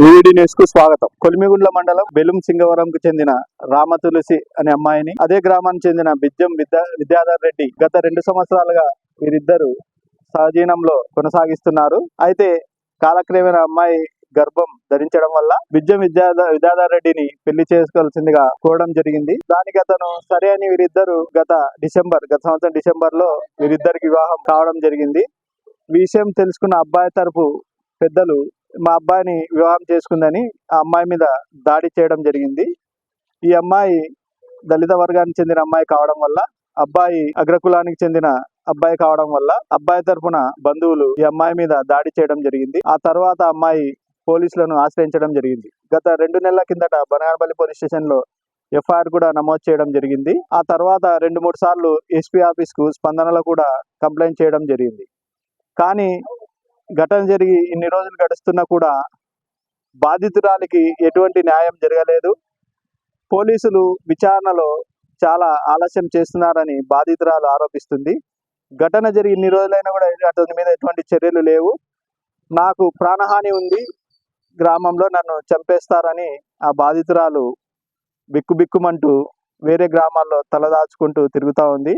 ఈవీడీ news కు స్వాగతం. కొలిమిగుండ్ల మండలం బెలుం సింగవరంకు చెందిన రామతులసి అనే అమ్మాయిని, అదే గ్రామానికి చెందిన బిజ్జం విద్యాధర్ రెడ్డి గత 2 సంవత్సరాలుగా వీరిద్దరు సహజీవనంలో కొనసాగిస్తున్నారు. అయితే కాలక్రమేణా అమ్మాయి గర్భం ధరించడం వల్ల బిజ్జం విద్యాధర్ రెడ్డిని పెళ్లి చేసుకోవాల్సిందిగా కోరడం జరిగింది. దానికి అతను సరే అని వీరిద్దరు గత సంవత్సరం డిసెంబర్ లో వీరిద్దరికి వివాహం కావడం జరిగింది. విషయం తెలుసుకున్న అబ్బాయి తరపు పెద్దలు మా అబ్బాయిని వివాహం చేసుకుందని ఆ అమ్మాయి మీద దాడి చేయడం జరిగింది. ఈ అమ్మాయి దళిత వర్గానికి చెందిన అమ్మాయి కావడం వల్ల, అబ్బాయి అగ్రకులానికి చెందిన అబ్బాయి కావడం వల్ల అబ్బాయి తరఫున బంధువులు ఈ అమ్మాయి మీద దాడి చేయడం జరిగింది. ఆ తర్వాత అమ్మాయి పోలీసులను ఆశ్రయించడం జరిగింది. గత 2 నెలల కిందట బనగానపల్లి పోలీస్ స్టేషన్ లో ఎఫ్ఐఆర్ కూడా నమోదు చేయడం జరిగింది. ఆ తర్వాత 2-3 సార్లు ఎస్పీ ఆఫీస్ కు స్పందనలో కూడా కంప్లైంట్ చేయడం జరిగింది. కానీ ఘటన జరిగి ఇన్ని రోజులు గడుస్తున్నా కూడా బాధితురాలికి ఎటువంటి న్యాయం జరగలేదు. పోలీసులు విచారణలో చాలా ఆలస్యం చేస్తున్నారని బాధితురాలు ఆరోపిస్తుంది. ఘటన జరిగి ఇన్ని రోజులైనా కూడా అతని మీద ఎటువంటి చర్యలు లేవు. నాకు ప్రాణహాని ఉంది, గ్రామంలో నన్ను చంపేస్తారని ఆ బాధితురాలు బిక్కుబిక్కుమంటూ వేరే గ్రామాల్లో తలదాచుకుంటూ తిరుగుతూ ఉంది.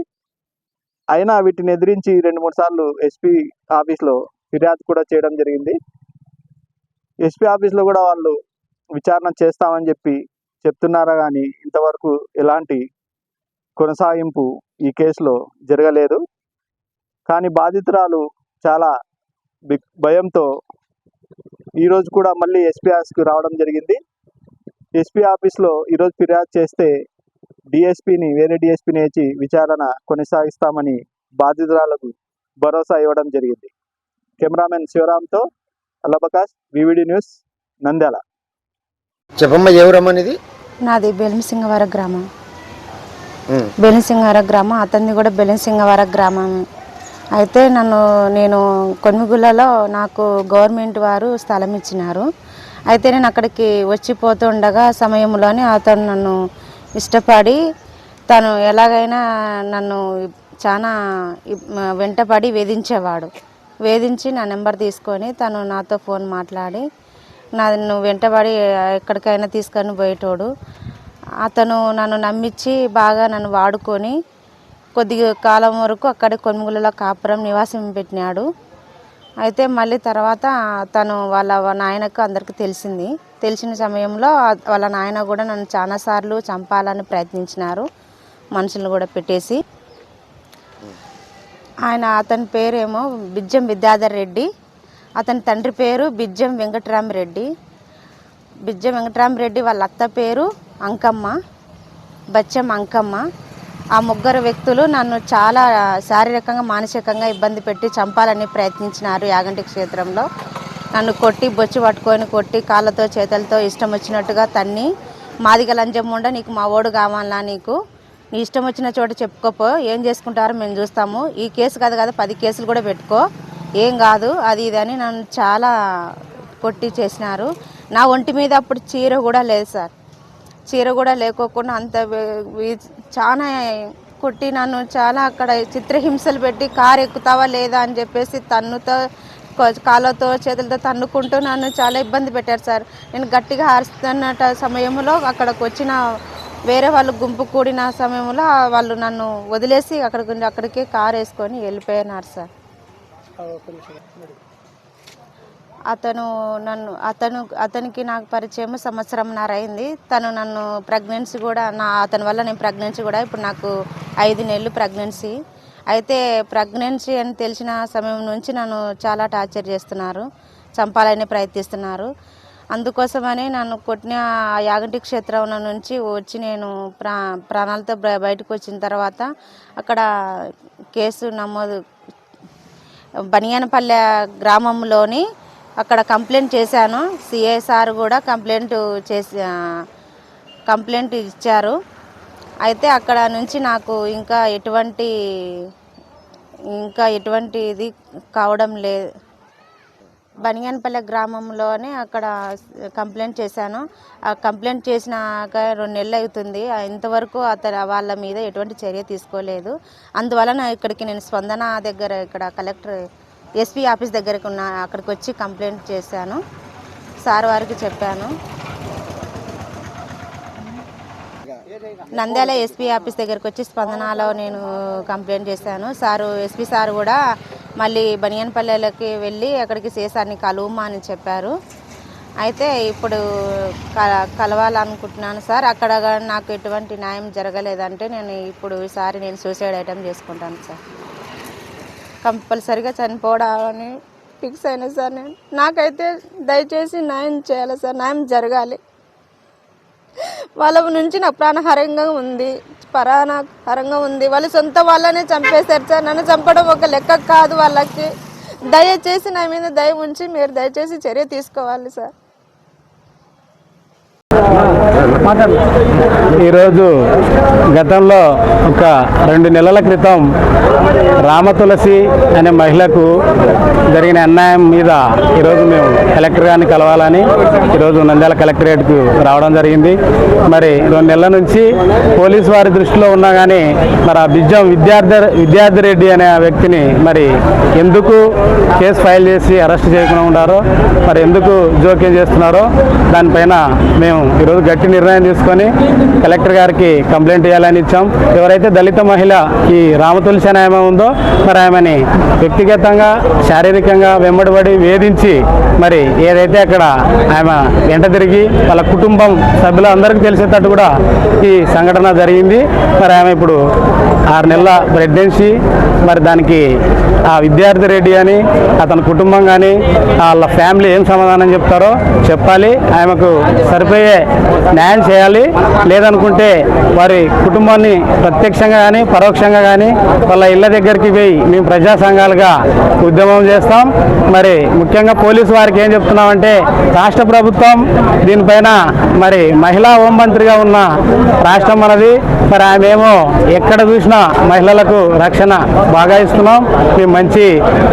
అయినా వీటిని ఎదిరించి 2-3 సార్లు ఎస్పీ ఆఫీస్లో ఫిర్యాదు కూడా చేయడం జరిగింది. ఎస్పీ ఆఫీస్లో కూడా వాళ్ళు విచారణ చేస్తామని చెప్తున్నారా కానీ ఇంతవరకు ఎలాంటి కొనసాగింపు ఈ కేసులో జరగలేదు. కానీ బాధితురాలు చాలా భయంతో ఈరోజు కూడా మళ్ళీ ఎస్పీ ఆఫీస్కి రావడం జరిగింది. ఎస్పీ ఆఫీస్లో ఈరోజు ఫిర్యాదు చేస్తే వేరే డిఎస్పీని వేసి విచారణ కొనసాగిస్తామని బాధితురాలకు భరోసా ఇవ్వడం జరిగింది. కెమెరామెన్ శివరామ్తో అల్లబకాష్, వివిడి న్యూస్, నంద్యాల. చెప్పమ్మ, ఎవరమ్మనిది? నాది బెలింసింగవరం గ్రామం. బెలింసింగవరం గ్రామం, అతనిది కూడా బెలింసింగవరం గ్రామం. అయితే నేను కొనుగులలో నాకు గవర్నమెంట్ వారు స్థలం ఇచ్చినారు. అయితే నేను అక్కడికి వచ్చిపోతుండగా సమయంలోనే అతను నన్ను ఇష్టపడి తను ఎలాగైనా నన్ను చాలా వెంటపడి వేధించి నా నెంబర్ తీసుకొని తను నాతో ఫోన్ మాట్లాడి నన్ను వెంటబడి ఎక్కడికైనా తీసుకొని పోయేటోడు. అతను నన్ను నమ్మించి బాగా నన్ను వాడుకొని కొద్ది కాలం వరకు అక్కడే కొనుగోలులో కాపురం నివాసం పెట్టినాడు. అయితే మళ్ళీ తర్వాత తను వాళ్ళ నాయనకు అందరికీ తెలిసిన సమయంలో వాళ్ళ నాయన కూడా నన్ను చాలాసార్లు చంపాలని ప్రయత్నించినారు, మనుషులు కూడా పెట్టేసి. అతని పేరేమో బిజ్జం విద్యాధర్ రెడ్డి, అతని తండ్రి పేరు బిజ్జం వెంకటరామరెడ్డి. వాళ్ళ అత్త పేరు బచ్చం అంకమ్మ. ఆ 3 వ్యక్తులు నన్ను చాలా శారీరకంగా మానసికంగా ఇబ్బంది పెట్టి చంపాలని ప్రయత్నించినారు. యాగంటి క్షేత్రంలో నన్ను కొట్టి బొచ్చు పట్టుకొని కొట్టి కాళ్ళతో చేతులతో ఇష్టం వచ్చినట్టుగా తన్ని, మాదిగ లంజం ఉండ, నీకు మా ఓడు కావాలా, నీకు నీ ఇష్టం వచ్చిన చోట చెప్పుకోపో, ఏం చేసుకుంటారో మేము చూస్తాము, ఈ కేసు కాదు 10 కేసులు కూడా పెట్టుకో, ఏం కాదు అది ఇది అని నన్ను చాలా కొట్టి చేసినారు. నా ఒంటి మీద అప్పుడు చీర కూడా లేదు సార్. చీర కూడా లేకోకుండా అంత చాలా కొట్టి నన్ను చాలా అక్కడ చిత్రహింసలు పెట్టి కారు ఎక్కుతావా లేదా అని చెప్పేసి తన్నుతో కాళ్ళతో చేతులతో తన్నుకుంటూ నన్ను చాలా ఇబ్బంది పెట్టారు సార్. నేను గట్టిగా అరుస్తున్న సమయంలో అక్కడికి వచ్చిన వేరే వాళ్ళు గుంపు కూడిన సమయంలో వాళ్ళు నన్ను వదిలేసి అక్కడికి కారు వేసుకొని వెళ్ళిపోయినారు సార్. అతనికి నాకు పరిచయం 1.5 సంవత్సరం అయింది. తను నన్ను ప్రెగ్నెన్సీ కూడా అతని వల్ల నేను ప్రెగ్నెన్సీ కూడా ఇప్పుడు నాకు 5 నెలలు ప్రెగ్నెన్సీ. అయితే ప్రెగ్నెన్సీ అని తెలిసిన సమయం నుంచి నన్ను చాలా టార్చర్ చేస్తున్నారు, చంపాలని ప్రయత్నిస్తున్నారు. అందుకోసమని నన్ను కొట్టిన యాగంటి క్షేత్రం నుంచి వచ్చి నేను ప్రాణాలతో బయటకు వచ్చిన తర్వాత అక్కడ కేసు నమోదు బనియానపల్లె గ్రామంలోని అక్కడ కంప్లైంట్ చేశాను. సిఐ సార్ కూడా కంప్లైంట్ ఇచ్చారు. అయితే అక్కడ నుంచి నాకు ఇంకా ఎటువంటి ఇది కావడం లేదు. బనియానపల్లె గ్రామంలోనే అక్కడ కంప్లైంట్ చేశాను. ఆ కంప్లైంట్ చేసినాక 2 నెలలు అవుతుంది. ఇంతవరకు వాళ్ళ మీద ఎటువంటి చర్య తీసుకోలేదు. అందువలన ఇక్కడికి నేను స్పందన దగ్గర ఇక్కడ కలెక్టర్ ఎస్పీ ఆఫీస్ దగ్గరకు అక్కడికి వచ్చి కంప్లైంట్ చేశాను. సార్ వారికి చెప్పాను. నంద్యాల ఎస్పీ ఆఫీస్ దగ్గరికి వచ్చి స్పందనలో నేను కంప్లైంట్ చేశాను. ఎస్పీ సార్ కూడా మళ్ళీ బనియన్పల్లెలకి వెళ్ళి అక్కడికి సీసాన్ని కలువమా అని చెప్పారు. అయితే ఇప్పుడు కలవాలనుకుంటున్నాను సార్. అక్కడ నాకు ఎటువంటి న్యాయం జరగలేదంటే ఇప్పుడు ఈసారి నేను సూసైడ్ అటెంప్ట్ చేసుకుంటాను సార్. కంపల్సరిగా చనిపోవడాలని ఫిక్స్ అయినా సార్. నాకైతే దయచేసి న్యాయం చేయాలి సార్, న్యాయం జరగాలి. వాళ్ళ నుంచి నాకు ప్రాణహారంగా ఉంది, పరాణహారంగా ఉంది. వాళ్ళు సొంత వాళ్ళనే చంపేశారు సార్. నన్ను చంపడం ఒక లెక్క కాదు వాళ్ళకి. దయచేసి నా మీద దయ ఉంచి మీరు దయచేసి చర్య తీసుకోవాలి సార్. ఈరోజు గతంలో ఒక 2 నెలల క్రితం రామతులసి అనే మహిళకు జరిగిన అన్యాయం మీద ఈరోజు మేము కలెక్టర్ గారిని కలవాలని ఈరోజు నంద్యాల కలెక్టరేట్కు రావడం జరిగింది. మరి 2 నెలల నుంచి పోలీసు వారి దృష్టిలో ఉన్నా కానీ మరి ఆ బిజ్జం విద్యార్థి రెడ్డి అనే వ్యక్తిని మరి ఎందుకు కేసు ఫైల్ చేసి అరెస్ట్ చేయకుండా ఉన్నారో, మరి ఎందుకు జోక్యం చేస్తున్నారో దానిపైన మేము ఈరోజు గట్టి నిర్ణయం తీసుకొని కలెక్టర్ గారికి కంప్లైంట్ చేయాలని ఇచ్చాం. ఎవరైతే దళిత మహిళ ఈ రామతులసి అనే ఆమె ఉందో మరి ఆమెని వ్యక్తిగతంగా శారీరకంగా వెంబడిపడి వేధించి మరి ఏదైతే అక్కడ ఆమె వెంట తిరిగి వాళ్ళ కుటుంబం సభ్యులందరికీ తెలిసేటట్టు కూడా ఈ సంఘటన జరిగింది. మరి ఆమె ఇప్పుడు 6 నెలల ప్రెగ్నెన్సీ. మరి దానికి ఆ విద్యార్థి రెడ్డి అని అతని కుటుంబం కానీ వాళ్ళ ఫ్యామిలీ ఏం సమాధానం చెప్తారో చెప్పాలి. ఆమెకు సరిపోయే న్యాయం చేయాలి. లేదనుకుంటే వారి కుటుంబాన్ని ప్రత్యక్షంగా కానీ పరోక్షంగా కానీ వాళ్ళ ఇళ్ళ దగ్గరికి పోయి మేము ప్రజా సంఘాలుగా ఉద్యమం చేస్తాం. మరి ముఖ్యంగా పోలీసు వారికి ఏం చెప్తున్నామంటే రాష్ట్ర ప్రభుత్వం దీనిపైన మరి మహిళా హోంమంత్రిగా ఉన్న రాష్ట్రం మనది. మరి ఆమె ఏమో ఎక్కడ చూసినా మహిళలకు రక్షణ బాగా ఇస్తున్నాం, మేము మంచి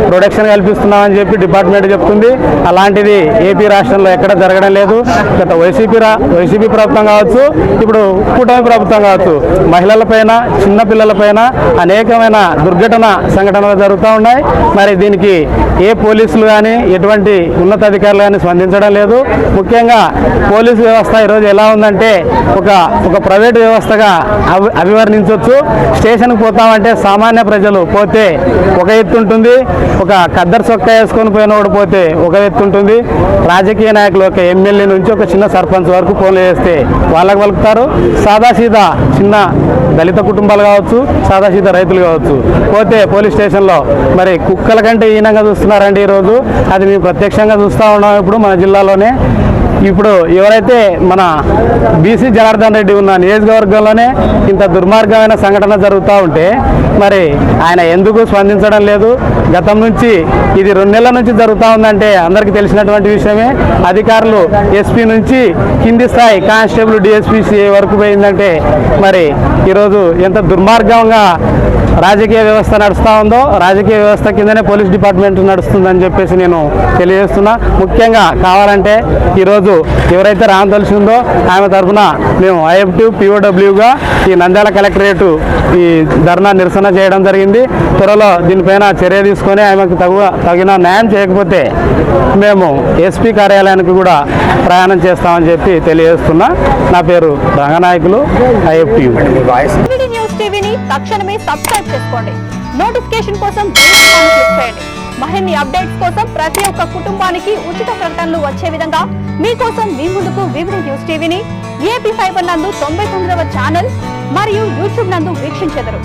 ప్రొటెక్షన్ కల్పిస్తున్నాం అని చెప్పి డిపార్ట్మెంట్ చెప్తుంది. అలాంటిది ఏపీ రాష్ట్రంలో ఎక్కడ జరగడం లేదు. గత వైసీపీ ప్రభుత్వం కావచ్చు, ఇప్పుడు కూటమి ప్రభుత్వం కావచ్చు, మహిళలపైన చిన్నపిల్లలపైన అనేకమైన దుర్ఘటన సంఘటనలు జరుగుతూ ఉన్నాయి. మరి దీనికి ఏ పోలీసులు కానీ ఎటువంటి ఉన్నతాధికారులు కానీ స్పందించడం లేదు. ముఖ్యంగా పోలీసు వ్యవస్థ ఈరోజు ఎలా ఉందంటే ఒక ప్రైవేట్ వ్యవస్థగా అభివర్ణించవచ్చు. స్టేషన్కి పోతామంటే సామాన్య ప్రజలు పోతే ఒక ఎత్తు ఉంటుంది, ఒక ఖద్దరు చొక్కా వేసుకొని పోయినోడు పోతే ఒక ఎత్తు ఉంటుంది. రాజకీయ నాయకులు ఒక ఎమ్మెల్యే నుంచి ఒక చిన్న సర్పంచ్ వరకు ఫోన్లు చేస్తే వాళ్ళకు పలుకుతారు. సాదాసీదా చిన్న దళిత కుటుంబాలు కావచ్చు, సాదాసీదా రైతులు కావచ్చు పోతే పోలీస్ స్టేషన్లో మరి కుక్కల కంటే హీనంగా చూస్తున్నారండి ఈరోజు. అది మేము ప్రత్యక్షంగా చూస్తూ ఉన్నాం ఇప్పుడు మన జిల్లాలోనే. ఇప్పుడు ఎవరైతే మన బీసీ జనార్దన్ రెడ్డి ఉన్న నియోజకవర్గంలోనే ఇంత దుర్మార్గమైన సంఘటన జరుగుతూ ఉంటే మరి ఆయన ఎందుకు స్పందించడం లేదు? గతం నుంచి ఇది 2 నెలల నుంచి జరుగుతూ ఉందంటే అందరికీ తెలిసినటువంటి విషయమే. అధికారులు ఎస్పీ నుంచి కింది స్థాయి కానిస్టేబుల్ డిఎస్పీసీ వరకు పోయిందంటే మరి ఈరోజు ఎంత దుర్మార్గంగా రాజకీయ వ్యవస్థ నడుస్తూ ఉందో, రాజకీయ వ్యవస్థ కిందనే పోలీస్ డిపార్ట్మెంట్ నడుస్తుందని చెప్పేసి నేను తెలియజేస్తున్నా. ముఖ్యంగా కావాలంటే ఈరోజు ఎవరైతే రామతులసి ఉందో ఆమె తరఫున మేము ఐఎఫ్టీ పిఓడబ్ల్యూగా ఈ నంద్యాల కలెక్టరేట్ ఈ ధర్నా నిరసన చేయడం జరిగింది. త్వరలో దీనిపైన చర్య తీసుకొని ఆమెకు తగిన న్యాయం చేయకపోతే మేము ఎస్పీ కార్యాలయానికి కూడా ప్రయాణం చేస్తామని చెప్పి తెలియజేస్తున్నా. నా పేరు రంగనాయకులు, ఐఎఫ్టీ. న్యూస్ టీవీని తక్షణమే సబ్స్క్రైబ్ చేసుకోండి. నోటిఫికేషన్ కోసం బెల్ ఐకాన్ క్లిక్ చేయండి. మరిన్ని అప్డేట్స్ కోసం ప్రతి ఒక్క కుటుంబానికి ఉచిత ప్రకటనలు వచ్చే విధంగా మీకోసం మీ ముందుకు వివిధ న్యూస్ టీవీని ఏపీ ఫైబర్ నందు 99వ ఛానల్ మరియు యూట్యూబ్ నందు వీక్షించెదరు.